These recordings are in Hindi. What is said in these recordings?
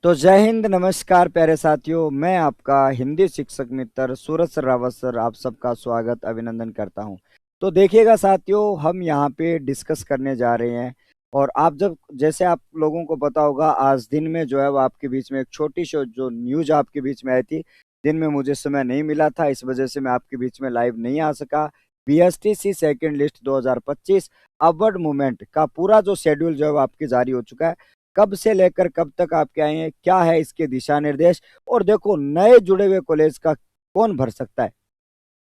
तो जय हिंद, नमस्कार प्यारे साथियों। मैं आपका हिंदी शिक्षक मित्र सूरज सर रावत सर आप सबका स्वागत अभिनंदन करता हूं। तो देखिएगा साथियों, हम यहाँ पे डिस्कस करने जा रहे हैं। और आप जब जैसे आप लोगों को पता होगा, आज दिन में जो है वो आपके बीच में एक छोटी सी जो न्यूज आपके बीच में आई थी। दिन में मुझे समय नहीं मिला था, इस वजह से मैं आपके बीच में लाइव नहीं आ सका। BSTC second list 2025 upward movement का पूरा जो शेड्यूल जो है वो आपके जारी हो चुका है। कब से लेकर कब तक आपके आएंगे, क्या है इसके दिशा निर्देश। और देखो, नए जुड़े हुए कॉलेज का कौन भर सकता है।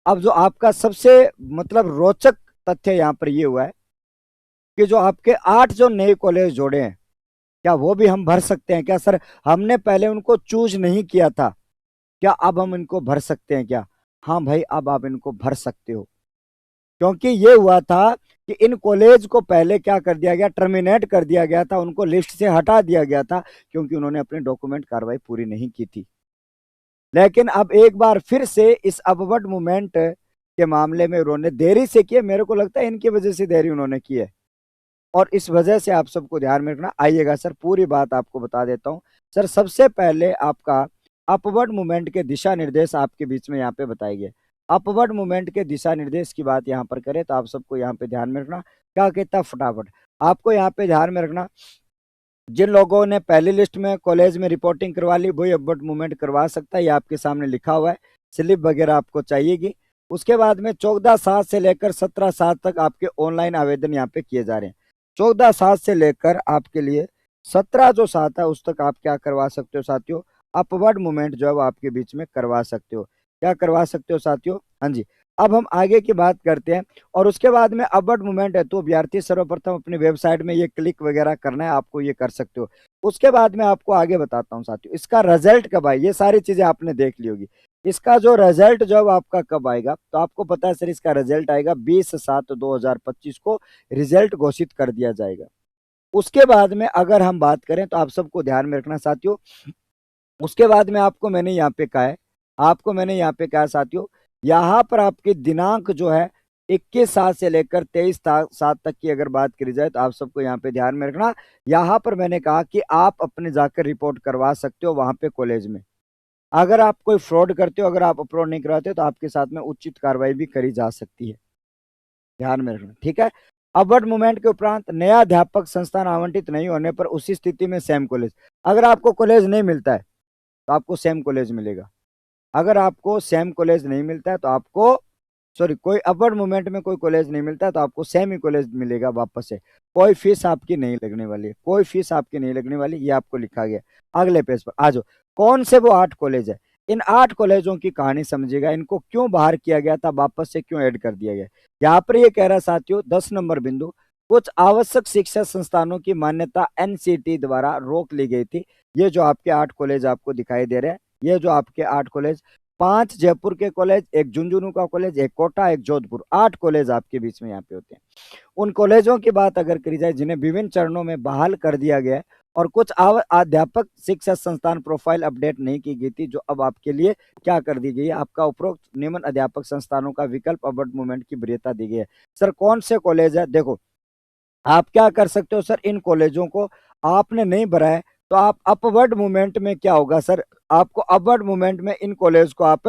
अब जो आपका सबसे मतलब रोचक तथ्य यहाँ पर ये हुआ है कि जो आपके 8 जो नए कॉलेज जोड़े हैं, क्या वो भी हम भर सकते हैं क्या सर? हमने पहले उनको चूज नहीं किया था, क्या अब हम इनको भर सकते हैं क्या? हाँ भाई, अब आप इनको भर सकते हो। क्योंकि ये हुआ था कि इन कॉलेज को पहले क्या कर दिया गया, टर्मिनेट कर दिया गया था, उनको लिस्ट से हटा दिया गया था क्योंकि उन्होंने अपनी डॉक्यूमेंट कार्रवाई पूरी नहीं की थी। लेकिन अब एक बार फिर से इस अपवर्ड मूवमेंट के मामले में उन्होंने देरी से किया। मेरे को लगता है इनकी वजह से देरी उन्होंने की है, और इस वजह से आप सबको ध्यान में रखना। आइएगा सर, पूरी बात आपको बता देता हूँ। सर, सबसे पहले आपका अपवर्ड मूवमेंट के दिशा निर्देश आपके बीच में यहाँ पे बताए गए। अपवर्ड मूवमेंट के दिशा निर्देश की बात यहाँ पर करें तो आप सबको यहाँ पे ध्यान में रखना। क्या कहता है फटाफट आपको यहाँ पे ध्यान में रखना। जिन लोगों ने पहली लिस्ट में कॉलेज में रिपोर्टिंग करवा ली वही अपवर्ड मूवमेंट करवा सकता है, ये आपके सामने लिखा हुआ है। स्लिप वगैरह आपको चाहिएगी। उसके बाद में 14/7 से लेकर 17/7 तक आपके ऑनलाइन आवेदन यहाँ पे किए जा रहे हैं। 14/7 से लेकर आपके लिए 17 जो 7 है उस तक आप क्या करवा सकते हो साथियों, अपवर्ड मूवमेंट जो है वो आपके बीच में करवा सकते हो। क्या करवा सकते हो साथियों? हाँ जी। अब हम आगे की बात करते हैं। और उसके बाद में अपवर्ड मूवमेंट है तो अभ्यर्थी सर्वप्रथम अपनी वेबसाइट में ये क्लिक वगैरह करना है, आपको ये कर सकते हो। उसके बाद में आपको आगे बताता हूँ साथियों, इसका रिजल्ट कब आए, ये सारी चीजें आपने देख ली होगी। इसका जो रिजल्ट जो है आपका कब आएगा, तो आपको पता है सर, इसका रिजल्ट आएगा 20/7/2025 को रिजल्ट घोषित कर दिया जाएगा। उसके बाद में अगर हम बात करें तो आप सबको ध्यान में रखना साथियों। उसके बाद में आपको मैंने यहाँ पे कहा है साथियों, यहाँ पर आपकी दिनांक जो है 21/7 से लेकर 23/7 तक की अगर बात करी जाए तो आप सबको यहाँ पे ध्यान में रखना। यहाँ पर मैंने कहा कि आप अपने जाकर रिपोर्ट करवा सकते हो वहां पे कॉलेज में। अगर आप कोई फ्रॉड करते हो, अगर आप अपलोड नहीं करवाते हो तो आपके साथ में उचित कार्रवाई भी करी जा सकती है। ध्यान में रखना, ठीक है। अपवर्ड मूवमेंट के उपरांत नया अध्यापक संस्थान आवंटित नहीं होने पर उसी स्थिति में सेम कॉलेज, अगर आपको कॉलेज नहीं मिलता है तो आपको सेम कॉलेज मिलेगा। अगर आपको सेम कॉलेज नहीं मिलता है तो आपको, सॉरी, कोई अपवर्ड मूवमेंट में कोई कॉलेज नहीं मिलता है तो आपको सेम ही कॉलेज मिलेगा वापस से। कोई फीस आपकी नहीं लगने वाली है, कोई फीस आपकी नहीं लगने वाली, ये आपको लिखा गया। अगले पेज पर आ जाओ। कौन से वो 8 कॉलेज है, इन 8 कॉलेजों की कहानी समझिएगा। इनको क्यों बाहर किया गया था, वापस से क्यों ऐड कर दिया गया। यहाँ पर ये कह रहा है साथियों, 10 नंबर बिंदु, कुछ आवश्यक शिक्षा संस्थानों की मान्यता एनसीटी द्वारा रोक ली गई थी। ये जो आपके 8 कॉलेज आपको दिखाई दे रहे हैं, ये जो आपके 8 कॉलेज, 5 जयपुर के कॉलेज, एक झुंझुनू का कॉलेज, एक कोटा, एक जोधपुर, 8 कॉलेज आपके बीच में यहाँ पे होते हैं। उन कॉलेजों की बात अगर करी जाए जिन्हें विभिन्न चरणों में बहाल कर दिया गया है, और कुछ अध्यापक शिक्षा संस्थान प्रोफाइल अपडेट नहीं की गई थी, जो अब आपके लिए क्या कर दी गई है, आपका उपरोक्त निम्न अध्यापक संस्थानों का विकल्प अपवर्ड मूवमेंट की वरीयता दी गई है। सर, कौन से कॉलेज है? देखो, आप क्या कर सकते हो सर, इन कॉलेजों को आपने नहीं भरा है तो आप अपवर्ड मूवमेंट में क्या होगा सर, आपको अपवर्ड मूवमेंट में इन कॉलेज को आप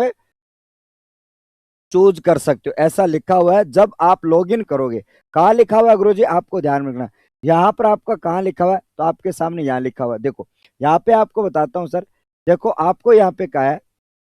चूज कर सकते हो। ऐसा लिखा हुआ है जब आप लॉगिन करोगे। कहाँ लिखा हुआ है गुरुजी, आपको ध्यान में रखना। यहाँ पर आपका कहाँ लिखा हुआ है, तो आपके सामने यहाँ लिखा हुआ है। देखो, यहाँ पे आपको बताता हूँ सर। देखो, आपको यहाँ पे कहा है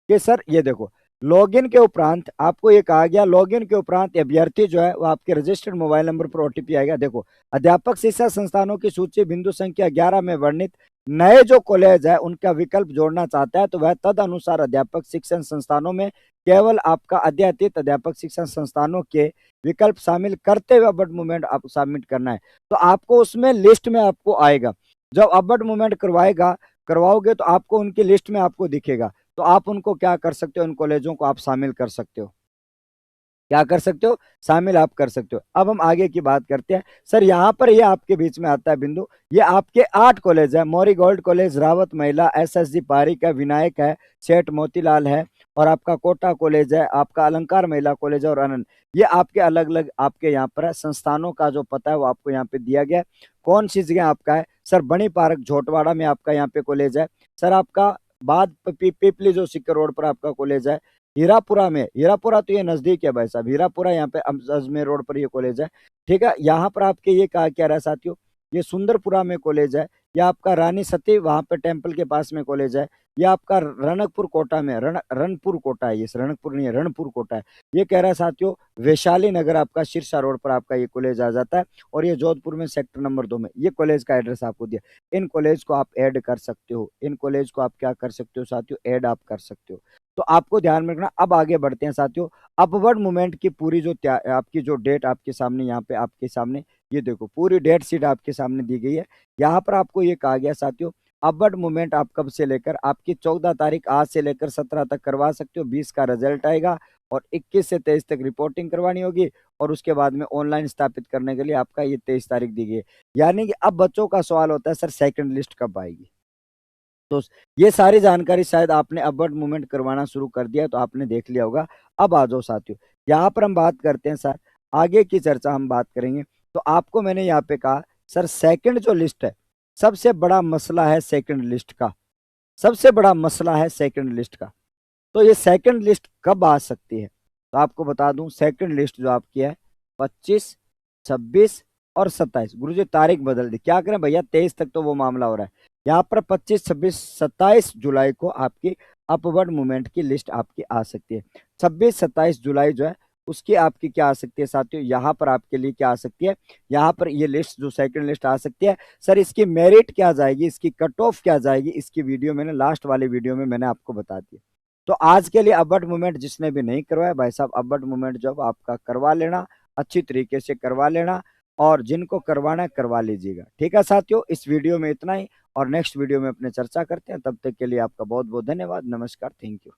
कि सर ये देखो, लॉगिन के उपरांत आपको ये कहा गया, लॉगिन के उपरांत अभ्यर्थी जो है वो आपके रजिस्टर्ड मोबाइल नंबर पर ओटीपी आएगा। देखो, अध्यापक शिक्षा संस्थानों की सूची बिंदु संख्या 11 में वर्णित नए जो कॉलेज है उनका विकल्प जोड़ना चाहता है तो वह तद अनुसार अध्यापक शिक्षण संस्थानों में केवल आपका अध्यातीत अध्यापक शिक्षण संस्थानों के विकल्प शामिल करते हुए अपवर्ड मूवमेंट आप सबमिट करना है। तो आपको उसमें लिस्ट में आपको आएगा, जब अपवर्ड मूवमेंट करवाओगे तो आपको उनकी लिस्ट में आपको दिखेगा। तो आप उनको क्या कर सकते हो, उन कॉलेजों को आप शामिल कर सकते हो। क्या कर सकते हो, शामिल आप कर सकते हो। अब हम आगे की बात करते हैं। सर, यहाँ पर ये आपके बीच में आता है बिंदु, ये आपके 8 कॉलेज है। मोरी गोल्ड कॉलेज, रावत महिला, एसएसजी पारिक है, विनायक है, सेठ मोतीलाल है, और आपका कोटा कॉलेज है, आपका अलंकार महिला कॉलेज है और अनंत, ये आपके अलग अलग आपके यहाँ पर है। संस्थानों का जो पता है वो आपको यहाँ पे दिया गया है। कौन सी जगह आपका है सर? बनी पार्क झोटवाड़ा में आपका यहाँ पे कॉलेज है। सर आपका बाद पीपली जो सिक्कर रोड पर आपका कॉलेज है। हीरापुरा में, हीरापुरा तो ये नजदीक है भाई साहब, हीरापुरा यहाँ पे अजमेर रोड पर ये कॉलेज है। ठीक है, यहाँ पर आपके ये कहा क्या रहा है साथियों, ये सुंदरपुरा में कॉलेज है। या आपका रानी सती वहां पे टेम्पल के पास में कॉलेज है। या आपका रणकपुर कोटा में, रणपुर कोटा है, ये रणकपुर नहीं है, रणपुर कोटा है। ये कह रहा है साथियों वैशाली नगर आपका सिरसा रोड पर आपका ये कॉलेज आ जाता है। और ये जोधपुर में सेक्टर नंबर 2 में ये कॉलेज का एड्रेस आपको दिया। इन कॉलेज को आप ऐड कर सकते हो, इन कॉलेज को आप क्या कर सकते हो साथियों, ऐड आप कर सकते हो। तो आपको ध्यान में रखना। अब आगे बढ़ते हैं साथियों। अपवर्ड मूवमेंट की पूरी जो आपकी जो डेट आपके सामने यहाँ पे आपके सामने ये देखो, पूरी डेट शीट आपके सामने दी गई है। यहाँ पर आपको ये कहा गया साथियों अपवर्ड मूवमेंट आप कब से लेकर आपकी 14 तारीख आज से लेकर 17 तक करवा सकते हो। 20 का रिजल्ट आएगा और 21 से 23 तक रिपोर्टिंग करवानी होगी। और उसके बाद में ऑनलाइन स्थापित करने के लिए आपका ये 23 तारीख दी गई है। यानी कि अब बच्चों का सवाल होता है सर सेकंड लिस्ट कब आएगी। तो ये सारी जानकारी शायद आपने अपवर्ड मूवमेंट करवाना शुरू कर दिया है तो आपने देख लिया होगा। अब आ जाओ साथियों, यहाँ पर हम बात करते हैं सर, आगे की चर्चा हम बात करेंगे। तो आपको मैंने यहाँ पे कहा सर सेकंड जो लिस्ट है, सबसे बड़ा मसला है सेकंड लिस्ट का, सबसे बड़ा मसला है सेकंड लिस्ट का। तो ये सेकंड लिस्ट कब आ सकती है? तो आपको बता दूं सेकंड लिस्ट जो आपकी है 25, 26 और 27। गुरुजी तारीख बदल दी, क्या करें भैया, 23 तक तो वो मामला हो रहा है। यहाँ पर 25, 26, 27 जुलाई को आपकी अपवर्ड मूवमेंट की लिस्ट आपकी आ सकती है। 26, 27 जुलाई जो है उसकी आपकी क्या आ सकती है साथियों, यहाँ पर आपके लिए क्या आ सकती है, यहाँ पर ये लिस्ट जो सेकंड लिस्ट आ सकती है। सर इसकी मेरिट क्या जाएगी, इसकी कट ऑफ क्या जाएगी, इसकी वीडियो मैंने लास्ट वाली वीडियो में मैंने आपको बता दिया। तो आज के लिए अपवर्ड मूवमेंट जिसने भी नहीं करवाया भाई साहब, अपवर्ड मूवमेंट जब आपका करवा लेना, अच्छी तरीके से करवा लेना। और जिनको करवाना है करवा लीजिएगा। ठीक है साथियों, इस वीडियो में इतना ही और नेक्स्ट वीडियो में अपने चर्चा करते हैं। तब तक के लिए आपका बहुत बहुत धन्यवाद। नमस्कार, थैंक यू।